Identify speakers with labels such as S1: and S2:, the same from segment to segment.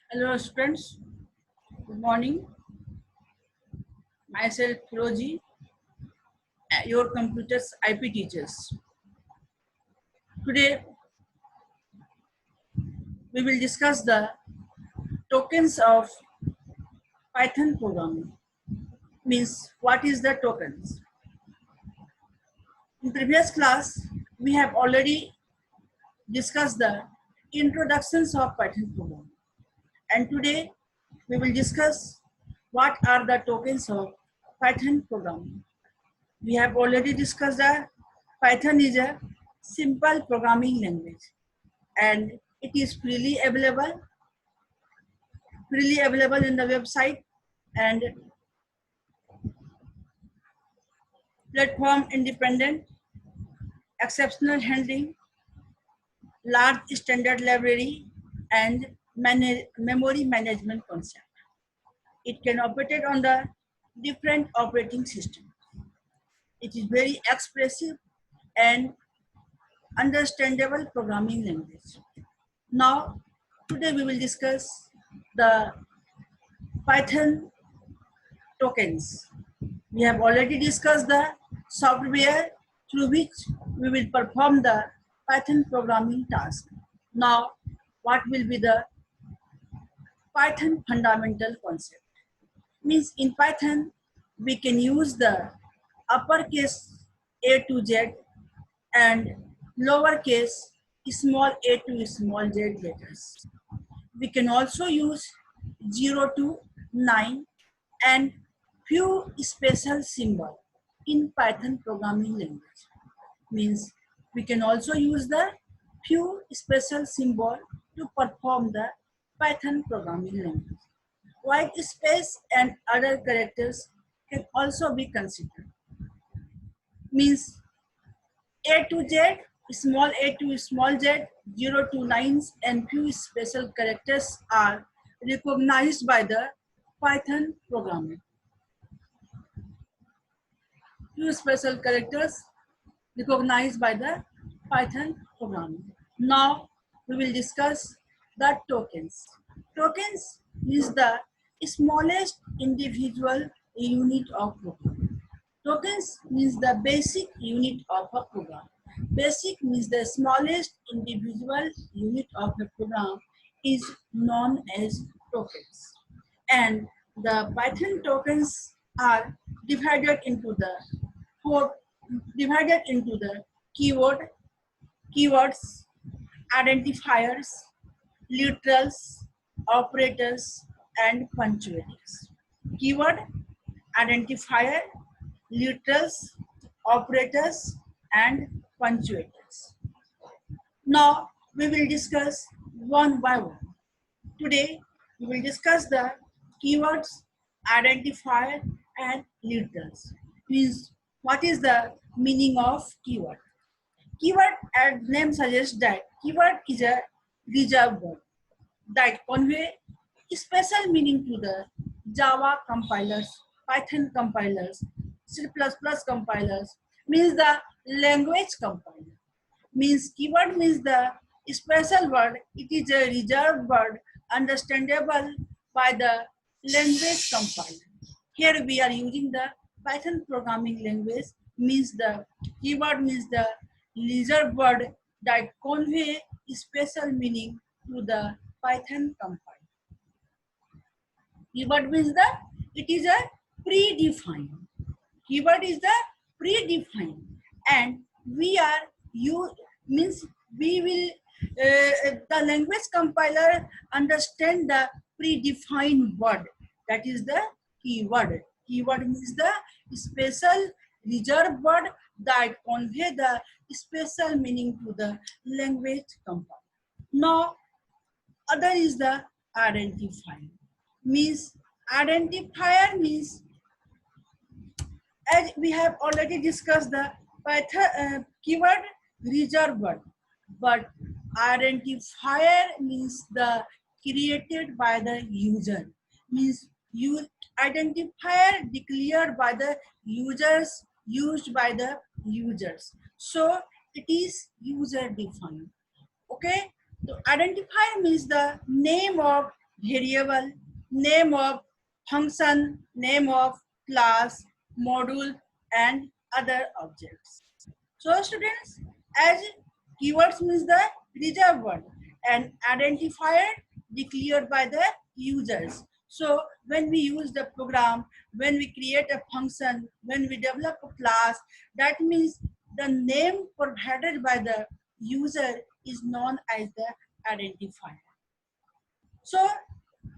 S1: Hello students, good morning. Myself Firoji, your computers IP teachers. Today we will discuss the tokens of Python programming. Means what is the tokens? In previous class we have already discussed the introductions of Python programming. And today we will discuss what are the tokens of Python programming. We have already discussed that Python is a simple programming language and it is freely available in the website and platform independent, exceptional handling, large standard library and memory management concept. It can operate on the different operating systems. It is very expressive and understandable programming language. Now, today we will discuss the Python tokens. We have already discussed the software through which we will perform the Python programming task. Now, what will be the Python fundamental concept? Means in Python, we can use the uppercase A to Z and lowercase small a to small z letters. We can also use 0 to 9 and few special symbol in Python programming language. Means we can also use the few special symbol to perform the Python programming language. White space and other characters can also be considered. Means A to Z, small a to small z, 0 to 9s and few special characters are recognized by the Python programming. Few special characters recognized by the Python programming. Now we will discuss the tokens. Tokens is the smallest individual unit of program. Tokens means the basic unit of a program. Basic means the smallest individual unit of a program is known as tokens. And the Python tokens are divided into the four divided into the keywords, identifiers, literals, operators, and punctuators. Keyword, identifier, literals, operators, and punctuators. Now we will discuss one by one. Today we will discuss the keywords, identifier, and literals. Means what is the meaning of keyword? Keyword, as name suggests that keyword is a reserved word that convey special meaning to the Java compilers, Python compilers, C++ compilers, means the language compiler. Means keyword means the special word, it is a reserved word understandable by the language compiler. Here we are using the Python programming language, means the keyword means the reserved word that convey special meaning to the Python compiler. Keyword means the it is a predefined. Keyword is the predefined, and we are you means we will the language compiler understand the predefined word, that is the keyword. Keyword means the special reserved word that convey the special meaning to the language compiler. Now other is the identifier. Means identifier means, as we have already discussed, the Python keyword reserved word, but identifier means the created by the user. Means you identifier declared by the users, used by the users. So it is user defined. Okay, so identifier means the name of variable, name of function, name of class, module, and other objects. So students, as keywords means the reserved word and identifier declared by the users. So when we use the program, when we create a function, when we develop a class, that means the name provided by the user is known as the identifier. So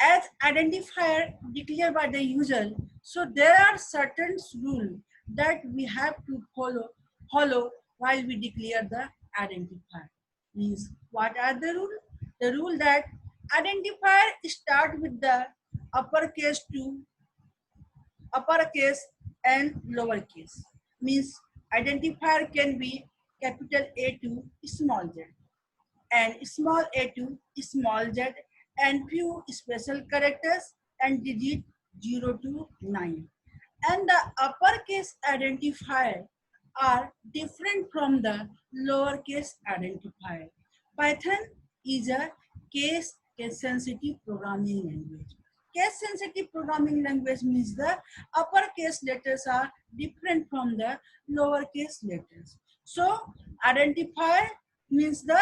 S1: as identifier declared by the user, so there are certain rules that we have to follow while we declare the identifier. Means what are the rules? The rule that identifier start with the uppercase to uppercase and lowercase. Means identifier can be capital A to small z and small a to small z and few special characters and digit 0 to 9. And the uppercase identifier are different from the lowercase identifier. Python is a case sensitive programming language. Case sensitive programming language means the uppercase letters are different from the lowercase letters. So identifier means the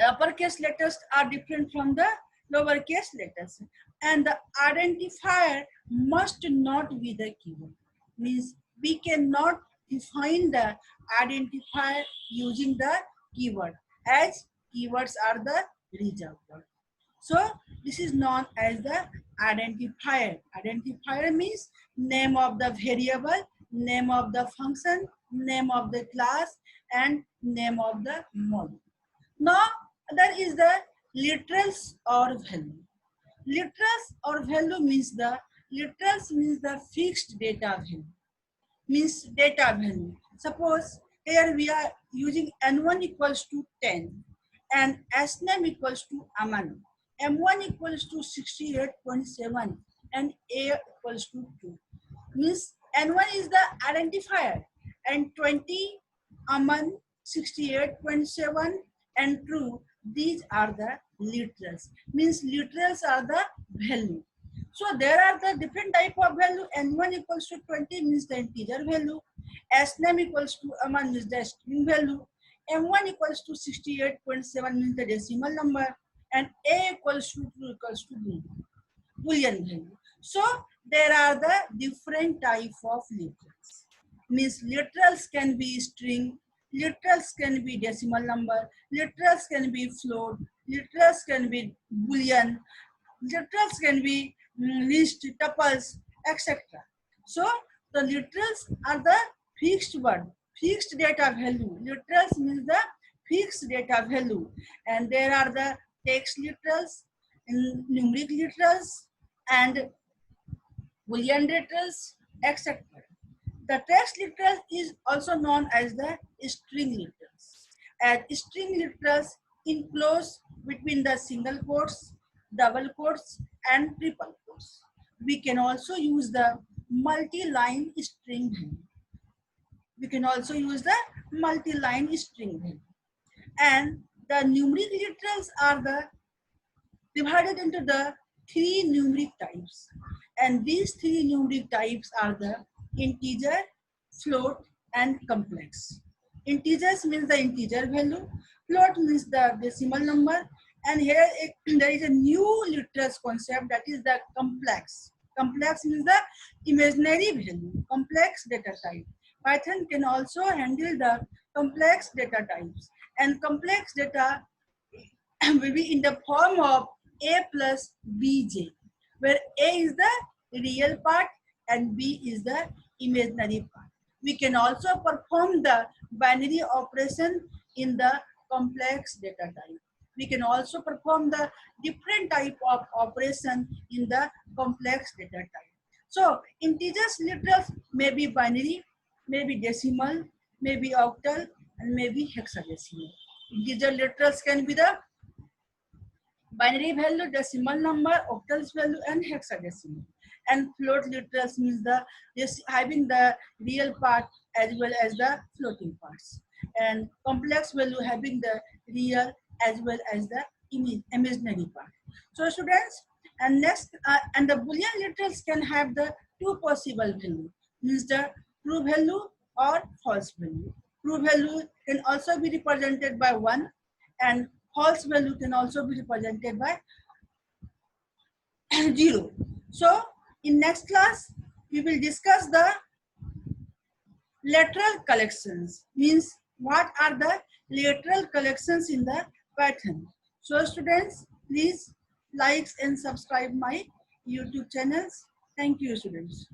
S1: uppercase letters are different from the lowercase letters, and the identifier must not be the keyword. Means we cannot define the identifier using the keyword, as keywords are the reserved word. So this is known as the identifier. Identifier means name of the variable, name of the function, name of the class, and name of the module. Now there is the literals or value. Literals or value means the fixed data value. Means data value. Suppose here we are using n1 equals to 10 and sname equals to aman. M1 equals to 68.7 and A equals to 2. Means N1 is the identifier and 20 aman 68.7 and true, these are the literals. Means literals are the value. So there are the different type of value. N1 equals to 20 means the integer value. Sname equals to aman means the string value. M1 equals to 68.7 means the decimal number. And A equals to 2 equals to Boolean value. So there are the different type of literals. Means literals can be string, literals can be decimal number, literals can be float, literals can be Boolean, literals can be list, tuples, etc. So the literals are the fixed word, fixed data value. Literals means the fixed data value, and there are the text literals, numeric literals, and Boolean literals, etc. The text literal is also known as the string literals. And string literals enclose between the single quotes, double quotes, and triple quotes. We can also use the multi-line string value. We can also use the multi-line string value. And the numeric literals are the divided into the three numeric types. And these three numeric types are the integer, float, and complex. Integers means the integer value, float means the decimal number, and here there is a new literals concept, that is the complex. Complex means the imaginary value, complex data type. Python can also handle the complex data types, and complex data will be in the form of A plus Bj, where A is the real part and B is the imaginary part. We can also perform the binary operation in the complex data type. We can also perform the different type of operation in the complex data type. So integers literals may be binary, may be decimal, may be octal, and may be hexadecimal. Integer literals can be the binary value, decimal number, octal value, and hexadecimal. And float literals means the having the real part as well as the floating parts. And complex value having the real as well as the imaginary part. So students, and next, and the Boolean literals can have the two possible value, means the true value or false value. True value can also be represented by 1, and false value can also be represented by 0. So in next class, we will discuss the lateral collections, means what are the lateral collections in the Python. So students, please like and subscribe my YouTube channels. Thank you students.